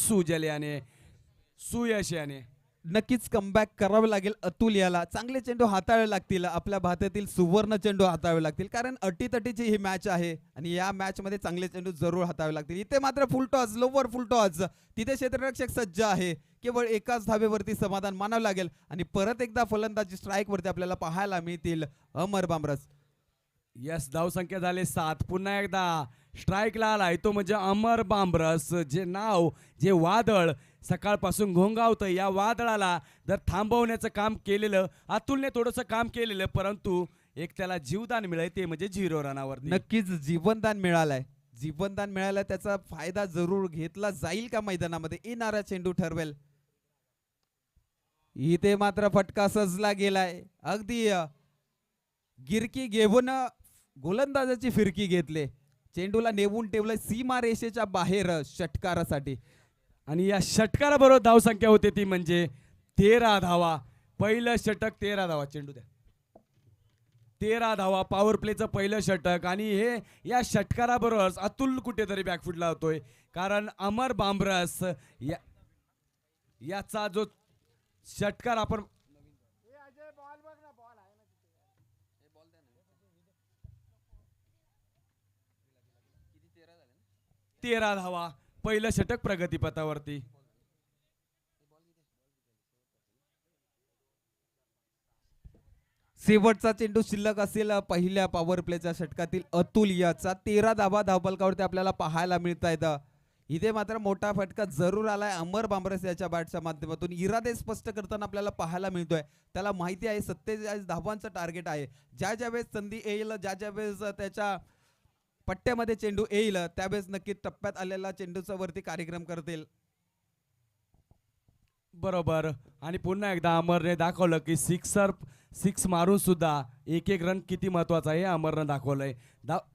सुयश याने. नक्कीच कमबॅक करावं लागेल अतुल याला. चांगले चेंडू हाताळावे लागतील, आपल्या भारतातील सुवर्ण चेंडू हाताळावे लागतील, कारण अटीतटीची ही मॅच आहे आणि या मॅच मध्ये चांगले चेंडू जरूर हाताळावे लागतील. इथे मात्र फुल टॉस, लोवर फुल टॉस, तिथे क्षेत्ररक्षक सज्ज आहे. केवळ एकाच धावेवरती समाधान मानावं लागेल आणि परत एकदा फलंदाजी स्ट्राईक वरती आपल्याला पाहायला मिळतील अमर बामरस. यस, धावसंख्या झाले 7. पुन्हा एकदा स्ट्राईकला आलाय तो म्हणजे अमर बांबरस. जे नाव, जे वादळ सकाळपासून घोंगावतं, या वादळाला जर थांबवण्याचं काम केलेलं अतुलने थोडंसं काम केलेलं, परंतु एक त्याला जीवदान मिळालं, ते म्हणजे 0 रनावर. नक्कीच जीवनदान मिळालंय, जीवनदान मिळालं, त्याचा फायदा जरूर घेतला जाईल का मैदानामध्ये, येणारा चेंडू ठरवेल. इथे मात्र फटका सजला गेलाय. अगदी गिरकी घेऊन गोलंदाजाची फिरकी घेतले, चेंडूला नेऊन ठेवलं सीमा रेषेच्या बाहेर षटकारासाठी. आणि या षटकाराबरोबर धावसंख्या होते ती म्हणजे 13 धावा. पहिलं षटक 13 धावा, चेंडू द्या. 13 धावा, पॉवर प्लेचं पहिलं षटक. आणि हे या षटकाराबरोबर अतुल कुठेतरी बॅकफुटला होतोय, कारण अमर बांबरस याचा जो षटकार आपण 13 धावा, पहिलं षटक प्रगतीपथावरती. शेवटचा चेंडू शिल्लक असेल पहिल्या पॉवर प्लेच्या षटकातील अतुल याचा. 13 धावा धावफलकावरती आपल्याला पाहायला मिळत आहेत. इथे मात्र मोठा फटका जरूर आलाय अमर बांबरस याच्या बॅटच्या माध्यमातून. इरादे स्पष्ट करताना आपल्याला पाहायला मिळतोय, त्याला माहिती आहे 47 धावांचं टार्गेट आहे. ज्या ज्यावेळेस संधी येईल, ज्या ज्यावेळेस त्याच्या पट्ट्यामध्ये चेंडू येईल, त्यावेळेस नक्की टप्प्यात आलेला चेंडूचा वरती कार्यक्रम करतील. बरोबर. आणि पुन्हा एकदा अमरने दाखवलं की सिक्स मारून सुद्धा एक एक रन किती महत्वाचा आहे, अमरनं दाखवलंय.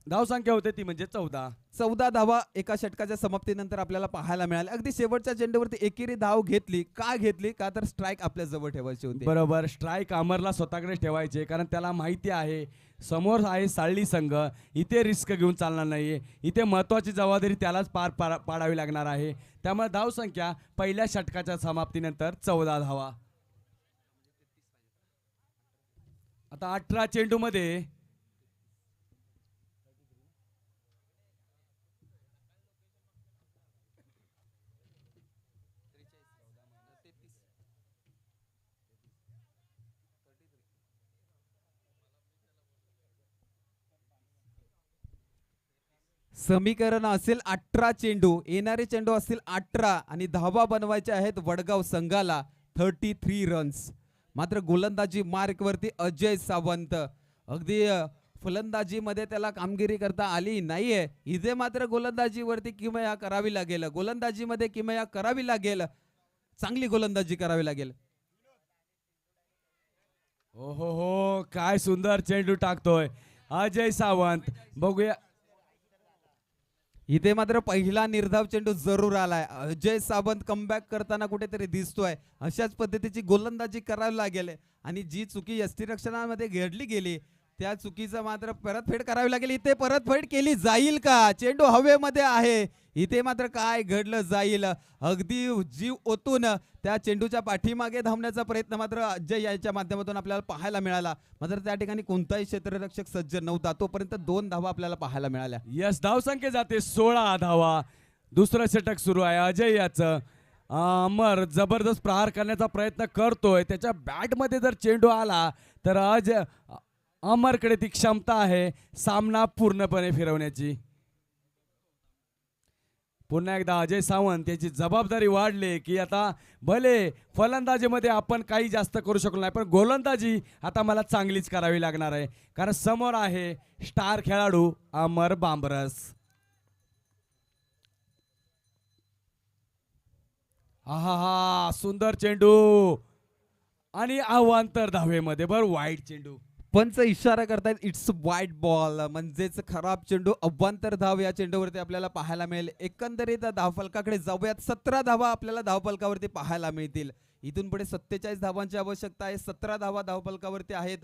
धावसंख्या होते ती म्हणजे 14 धावा एका षटकाच्या समाप्तीनंतर आपल्याला पाहायला मिळाल्या. अगदी शेवटच्या चेंडूवरती एकेरी धाव घेतली. का घेतली? का तर स्ट्राईक आपल्या जवळ ठेवायची होती. बरोबर, स्ट्राईक अमरला स्वतःकडे ठेवायचे, कारण त्याला माहिती आहे समोर आहे साळली संघ, इथे रिस्क घेऊन चालणार नाहीये, इथे महत्वाची जबाबदारी त्यालाच पाडावी लागणार आहे. त्यामुळे धावसंख्या पहिल्या षटकाच्या समाप्तीनंतर 14 धावा. आता 18 चेंडू मध्ये समीकरण असेल 18 चेंडू, येणारे चेंडू असतील 18 आणि धावा बनवायच्या आहेत वडगाव संघाला 33 रन्स. मात्र गोलंदाजी मार्क वरती अजय सावंत. अगदी फलंदाजीमध्ये त्याला कामगिरी करता आली नाहीये. इथे मात्र गोलंदाजीवरती किमया करावी लागेल, गोलंदाजीमध्ये किमया करावी लागेल, चांगली गोलंदाजी करावी लागेल. हो हो हो, काय सुंदर चेंडू टाकतोय अजय सावंत. बघूया, इथे मात्र पहिला निर्धाव चेंडू जरूर आलाय. अजय सावंत कमबॅक करताना कुठेतरी दिसतोय. अशाच पद्धतीची गोलंदाजी करावी लागेल आणि जी चुकी यष्टीरक्षणामध्ये घडली गेली त्या चुकीचं मात्र परतफेड करावी लागेल. इथे परतफेड केली जाईल का? चेंडू हवेमध्ये आहे. इथे मात्र काय घडलं जाईल? अगदी जीव ओतून त्या चेंडूच्या पाठीमागे धावण्याचा प्रयत्न मात्र अजय याच्या माध्यमातून आपल्याला पाहायला मिळाला. मात्र त्या ठिकाणी कोणताही क्षेत्ररक्षक सज्ज नव्हता. तोपर्यंत 2 धावा आपल्याला पाहायला मिळाल्या. यस, धावसंख्या जाते 16 धावा. दुसरं षटक सुरू आहे अजय याचं. अमर जबरदस्त प्रहार करण्याचा प्रयत्न करतोय. त्याच्या बॅटमध्ये जर चेंडू आला तर अमरकडे ती क्षमता आहे सामना पूर्णपणे फिरवण्याची. पुन्हा एकदा अजय सावंत याची जबाबदारी वाढली की आता भले फलंदाजीमध्ये आपण काही जास्त करू शकलो नाही, पण गोलंदाजी आता मला चांगलीच करावी लागणार आहे, कारण समोर आहे स्टार खेळाडू अमर बांबरस. हा सुंदर चेंडू आणि अवांतर धावेमध्ये वाईट चेंडू. पंच इशारा करतायत इट्स वाईट बॉल, म्हणजेच खराब चेंडू. अवांतर धाव या चेंडूवरती आपल्याला पाहायला मिळेल. एकंदरीत धावफलकाकडे जाऊयात. 17 धावा आपल्याला धावफलकावरती पाहायला मिळतील. इथून पुढे 47 धावांची आवश्यकता आहे. 17 धावा धावफलकावरती आहेत,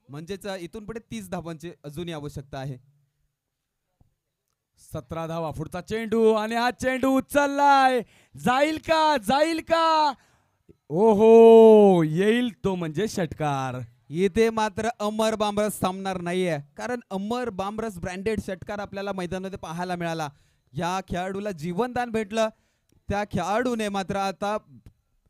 म्हणजेच इथून पुढे 30 धावांची अजूनही आवश्यकता आहे. 17 धावा, पुढचा चेंडू आणि हा चेंडू उचललाय. जाईल का? ओहो, येईल तो म्हणजे षटकार. इथे मात्र अमर बामरस थांबणार नाहीये, कारण अमर बामरस ब्रँडेड षटकार आपल्याला मैदानामध्ये पाहायला मिळाला. या खेळाडूला जीवनदान भेटलं. त्या खेळाडूने मात्र आता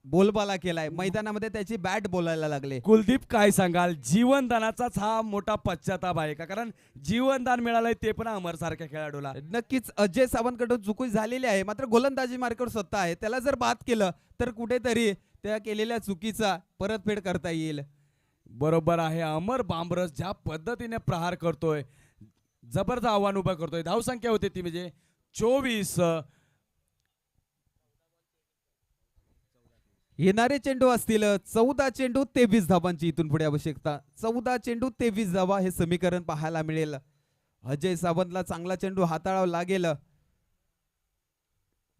बोलबाला केलाय, मैदानामध्ये त्याची बॅट बोलायला लागले. कुलदीप, काय सांगाल? जीवनदानाचाच हा मोठा पश्चाताप आहे का? कारण जीवनदान मिळालंय ते पण अमर सारख्या खेळाडूला. नक्कीच अजय सावंतकडून चुकी झालेली आहे, मात्र गोलंदाजी मार्गावर स्वतः आहे. त्याला जर बाद केलं तर कुठेतरी त्या केलेल्या चुकीचा परतफेड करता येईल. बरोबर आहे. अमर बामरस ज्या पद्धतीने प्रहार करतोय, जबरदस्त आव्हान उभं करतोय. धावसंख्या होते ती म्हणजे 24. येणारे चेंडू असतील 14 चेंडू 23 धावांची इथून पुढे आवश्यकता. 14 चेंडू 23 धावा हे समीकरण पाहायला मिळेल. अजय सावंतला चांगला चेंडू हाताळावा लागेल.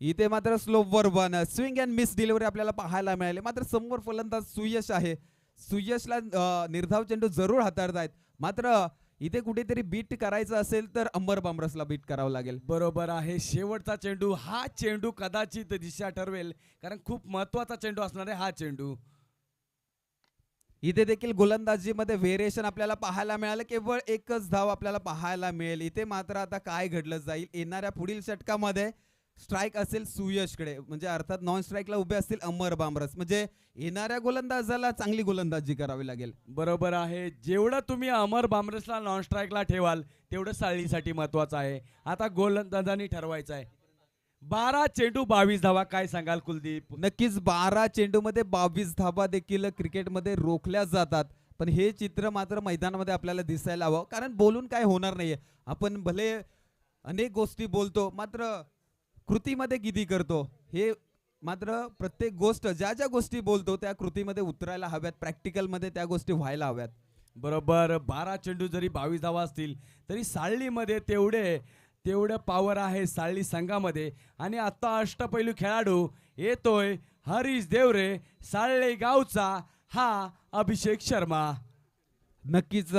इथे मात्र slower one swing and miss delivery आपल्याला पाहायला मिळाली. मात्र समोर फलंदाज सुयश आहे. सुयशला निर्धाव चेंडू जरूर हाताळतायत, मात्र इथे कुठेतरी बीट करायचं असेल तर अमर बामरसला बीट करावं लागेल. बरोबर आहे. शेवटचा चेंडू, हा चेंडू कदाचित दिशा ठरवेल, कारण खूप महत्वाचा चेंडू असणार आहे हा चेंडू. इथे देखील गोलंदाजीमध्ये व्हेरिएशन आपल्याला पाहायला मिळालं. केवळ एकच धाव आपल्याला पाहायला मिळेल. इथे मात्र आता काय घडलं जाईल येणाऱ्या पुढील षटकामध्ये. स्ट्राईक असेल सुयशकडे, म्हणजे अर्थात नॉन स्ट्राईकला उभे असतील अमर बामरस. म्हणजे येणाऱ्या गोलंदाजाला चांगली गोलंदाजी करावी लागेल. बरोबर आहे. जेवढं तुम्ही अमर बामरसला नॉन स्ट्राईकला ठेवाल तेवढं साळीसाठी महत्वाचं आहे. आता गोलंदाजांनी ठरवायचं आहे. 12 चेंडू 22 धावा. काय सांगाल कुलदीप? नक्कीच 12 चेंडूमध्ये 22 धावा देखील क्रिकेटमध्ये रोखल्या जातात. पण हे चित्र मात्र मैदानामध्ये आपल्याला दिसायला हवं, कारण बोलून काय होणार नाहीये. आपण भले अनेक गोष्टी बोलतो, मात्र कृतीमध्ये किती करतो हे मात्र प्रत्येक गोष्ट ज्या गोष्टी बोलतो त्या कृतीमध्ये उतरायला हव्यात. प्रॅक्टिकलमध्ये त्या गोष्टी व्हायला हव्यात. बरोबर. 12 चेंडू जरी 22 धावा असतील तरी साळलीमध्ये तेवढं पॉवर आहे साळली संघामध्ये. आणि आता अष्टपैलू खेळाडू येतोय हरीश देवरे, साळले गावचा हा अभिषेक शर्मा. नक्कीच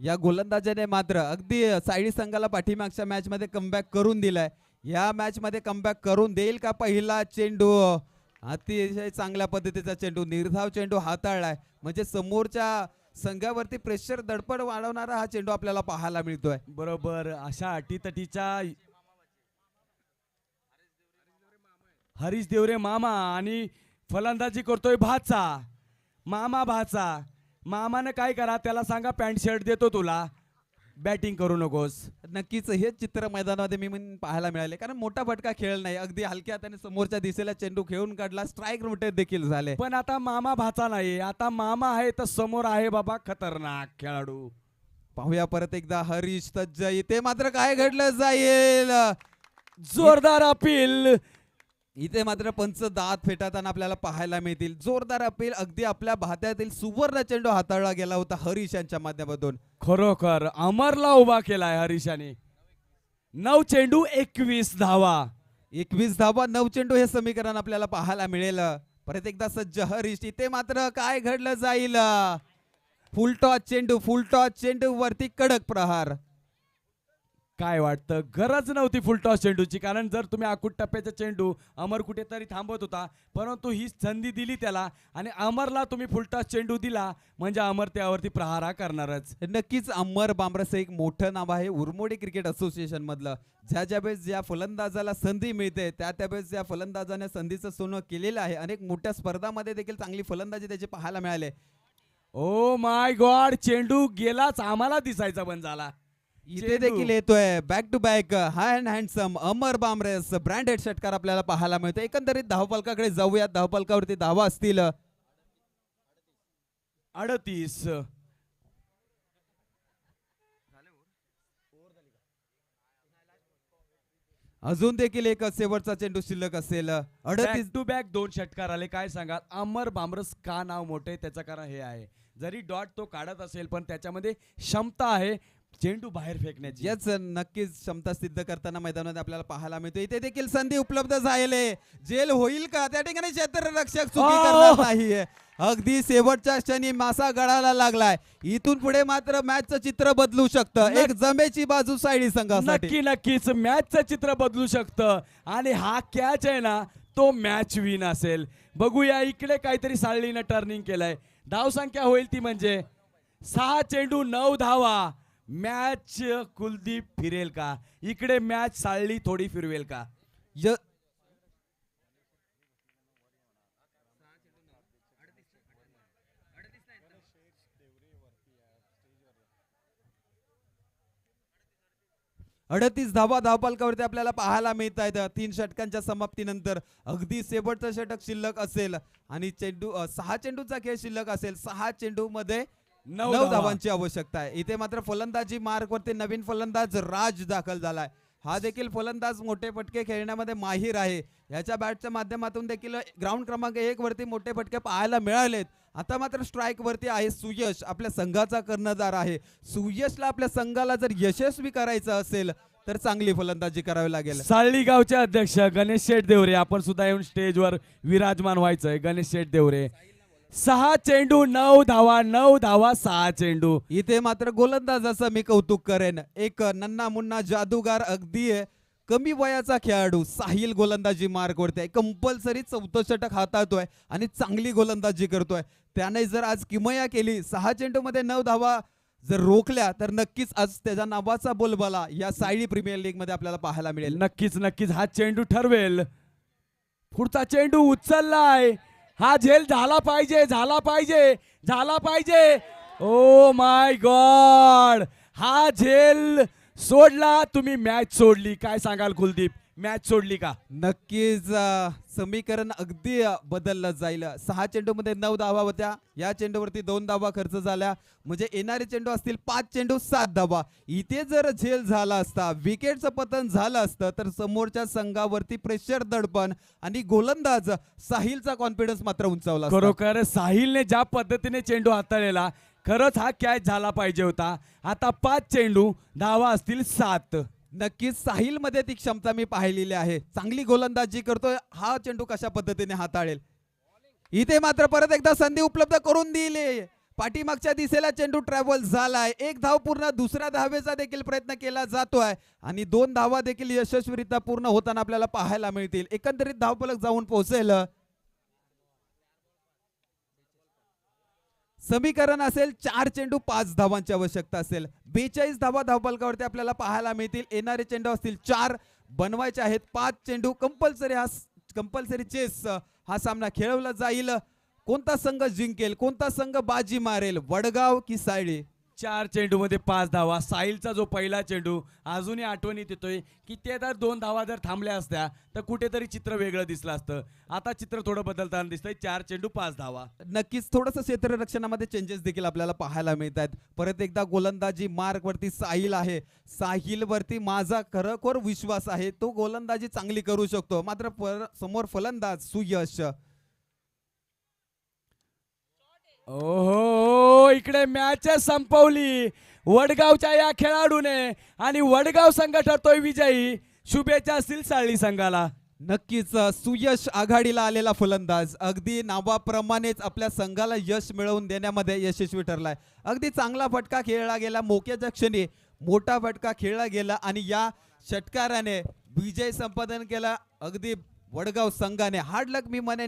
या गोलंदाजाने मात्र अगदी सायडी संघाला पाठीमागच्या मॅच मध्ये कमबॅक करून दिलाय. या मॅच मध्ये कमबॅक करून देईल का? पहिला चेंडू अतिशय चांगल्या पद्धतीचा चेंडू, निर्धाव चेंडू हाताळलाय. म्हणजे समोरच्या संघावरती प्रेशर दडपण वाढवणारा हा चेंडू आपल्याला पाहायला मिळतोय. बरोबर. अशा अटीतटीच्या हरीश देवरे मामा आणि फलंदाजी करतोय भाचा. भाचा मामानं काय करा, त्याला सांगा पॅन्ट शर्ट देतो तुला, बॅटिंग करू नकोस. नक्कीच हे चित्र मैदानामध्ये मी पाहायला मिळाले, कारण मोठा फटका खेळ नाही, अगदी हलक्या हाताने समोरच्या दिशेला चेंडू खेळून काढला. स्ट्राईक रोटेट देखील झाले. पण आता मामा भाचा नाही, आता मामा आहे तर समोर आहे बाबा खतरनाक खेळाडू. पाहूया परत एकदा हरीश सज्ज. इथे मात्र काय घडलं जाईल? जोरदार अपील. इथे मात्र पंच दात फेटाताना आपल्याला पाहायला मिळतील. जोरदार अपील. अगदी आपल्या भात्यातील सुवर्ण चेंडू हाताळला गेला होता हरीश यांच्या माध्यमातून. खरोखर अमरला उभा केलाय हरीशाने. 9 चेंडू 21 धावा. 21 धावा 9 चेंडू हे समीकरण आपल्याला पाहायला मिळेल. परत एकदा सज्ज हरीश. इथे मात्र काय घडलं जाईल? फुलटॉस चेंडू वरती कडक प्रहार. काय वाटतं? गरज नव्हती फुलटॉस चेंडूची, कारण जर तुम्ही आकुट टप्प्याचा चेंडू अमर कुठेतरी थांबवत होता, परंतु ही संधी दिली त्याला आणि अमरला तुम्ही फुलटॉस चेंडू दिला म्हणजे अमर त्यावरती प्रहार करणारच. नक्कीच अमर बामरस एक मोठं नाव आहे उरमोडी क्रिकेट असोसिएशन मधलं. ज्या वेळेस ज्या फलंदाजाला संधी मिळते त्या वेळेस ज्या फलंदाजाने संधीचं सोनं केलेलं आहे. अनेक मोठ्या स्पर्धामध्ये देखील चांगली फलंदाजी त्याची पाहायला मिळाले. ओ माय गॉड, चेंडू गेलाच, आम्हाला दिसायचा बंद झाला. इथे देखील येतोय बॅक टू बॅक हँडसम अमर बामरेस ब्रँडेड षटकार आपल्याला पाहायला मिळतो. एकंदरीत धावफलकाकडे जाऊयात. धावफलकावरती धावा असतील 38. अजून देखील एक शेवटचा चेंडू शिल्लक असेल. 38 टू बॅक 2 षटकार आले. काय सांगा अमर बामरस का नाव मोठे? त्याचं कारण हे आहे, जरी डॉट तो काढत असेल पण त्याच्यामध्ये क्षमता आहे चेंडू बाहेर फेकण्याची. याच नक्कीच क्षमता सिद्ध करताना मैदानात आपल्याला पाहायला मिळतो. इथे देखील संधी उपलब्ध झाले. जेल होईल का? त्या ठिकाणी क्षेत्ररक्षक चुकी करणार नाहीये. अगदी शेवटच्या क्षणी मासा गळायला लागलाय. इथून पुढे मात्र मॅचचं चित्र बदलू शकतं. एक जमेची बाजू सायली संघासाठी. नक्की नक्कीच मॅचचं चित्र बदलू शकतं आणि हा कॅच आहे ना तो मॅच विन असेल. बघूया इकडे काहीतरी साळीनं टर्निंग केलंय. धाव संख्या होईल ती म्हणजे 6 चेंडू 9 धावा. मॅच कुलदीप फिरेल का? इकडे मॅच साळली थोडी फिरवेल का? य- 38 धावा धावफलकावरती आपल्याला पाहायला मिळत आहेत 3 षटकांच्या समाप्तीनंतर. अगदी शेवटचं षटक शिल्लक असेल आणि 6 चेंडूचा खेळ शिल्लक असेल. 6 चेंडू मध्ये 9 धावा. धावांची आवश्यकता आहे. इथे मात्र फलंदाजी मार्कवरती नवीन फलंदाज राज दाखल झालाय. हा देखील फलंदाज मोठे फटके खेळण्यामध्ये माहीर आहे. याच्या बॅटच्या माध्यमातून देखील ग्राउंड क्रमांक 1 वरती मोठे फटके पाहायला मिळालेत. आता मात्र स्ट्राईक वरती आहे सुयश, आपल्या संघाचा कर्णधार आहे. सुयशला आपल्या संघाला जर यशस्वी करायचं असेल तर चांगली फलंदाजी करावी लागेल. साळली गावचे अध्यक्ष गणेश शेठ देवरे, आपण सुद्धा येऊन स्टेजवर विराजमान व्हायचंय. गणेश शेठ देवरे, 6 चेंडू 9 धावा, 9 धावा 6 चेंडू. इथे मात्र गोलंदाजाचं मी कौतुक करेन. एक नन्ना मुन्ना जादूगार, अगदी कमी वयाचा खेळाडू साहिल गोलंदाजी मार्कवरती आहे. कंपल्सरी 4थं षटक हाताळतोय आणि चांगली गोलंदाजी करतोय. त्याने जर आज किमया केली, 6 चेंडू मध्ये 9 धावा जर रोखल्या तर नक्कीच आज त्याच्या नावाचा बोलबाला या सायली प्रीमियर लीग मध्ये आपल्याला पाहायला मिळेल. नक्कीच नक्कीच हा चेंडू ठरवेल. पुढचा चेंडू उचललाय. हा झेल झाला पाहिजे, झाला पाहिजे, झाला पाहिजे. ओ माय गॉड, हा झेल सोडला. तुम्ही मॅच सोडली. काय सांगाल कुलदीप, मॅच सोडली का? नक्कीच समीकरण अगदी बदललं जाईल. 6 चेंडू मध्ये 9 धावा होत्या. या चेंडूवरती 2 धावा खर्च झाल्या, म्हणजे येणारे चेंडू असतील 5 चेंडू 7 धावा. इथे जर झेल झाला असता, विकेटचं पतन झालं असतं तर समोरच्या संघावरती प्रेशर, दडपण आणि गोलंदाज साहिलचा कॉन्फिडन्स मात्र उंचावला असता. खरोखर साहिलने ज्या पद्धतीने चेंडू हाताळलेला, खरंच हा कॅच झाला पाहिजे होता. आता 5 चेंडू धावा असतील 7. नक्कीच साहिल मध्ये ती क्षमता मी पाहिलेली आहे. चांगली गोलंदाजी करतोय. हा चेंडू कशा पद्धतीने हाताळेल. इथे मात्र परत एकदा संधी उपलब्ध करून दिली. पाठीमागच्या दिशेला चेंडू ट्रॅव्हल झालाय. 1 धाव पूर्ण, दुसऱ्या धावेचा देखील प्रयत्न केला जातोय आणि 2 धावा देखील यशस्वीरित्या पूर्ण होताना आपल्याला पाहायला मिळतील. एकंदरीत धावफलक जाऊन पोहोचेल. समीकरण असेल 4 चेंडू 5 धावांची आवश्यकता असेल. 42 धावा धावफलकावरती आपल्याला पाहायला मिळतील. येणारे चेंडू असतील 4, बनवायचे आहेत 5 चेंडू. कंपल्सरी चेस हा सामना खेळवला जाईल. कोणता संघ जिंकेल, कोणता संघ बाजी मारेल, वडगाव की सायली? 4 चेंडू मध्ये 5 धावा. साहिलचा जो पहिला चेंडू अजूनही आठवणीत येतोय की ते जर 2 धावा जर थांबल्या असत्या तर कुठेतरी चित्र वेगळं दिसलं असतं. आता चित्र थोडं बदलताना दिसतंय. 4 चेंडू 5 धावा. नक्कीच थोडंसं क्षेत्ररक्षणामध्ये चेंजेस देखील आपल्याला पाहायला मिळत आहेत. परत एकदा गोलंदाजी मार्क वरती साहिल आहे. साहिल वरती माझा खरोखर विश्वास आहे. तो गोलंदाजी चांगली करू शकतो. मात्र समोर फलंदाज सुयश. ओहो, इकडे मॅच संपवली वडगावच्या या खेळाडूने आणि वडगाव संघ ठरतोय विजयी. शुभेच्छा असतील साळी संघाला. नक्कीच सुयश आघाडीला आलेला फलंदाज अगदी नावाप्रमाणेच आपल्या संघाला यश मिळवून देण्यामध्ये यशस्वी ठरलाय. अगदी चांगला फटका खेळला गेला. मोक्याच्या क्षणी मोठा फटका खेळला गेला आणि या षटकाराने विजय संपादन केला. अगदी वडगाव संघाने. हार्ड लक मी म्हणेन.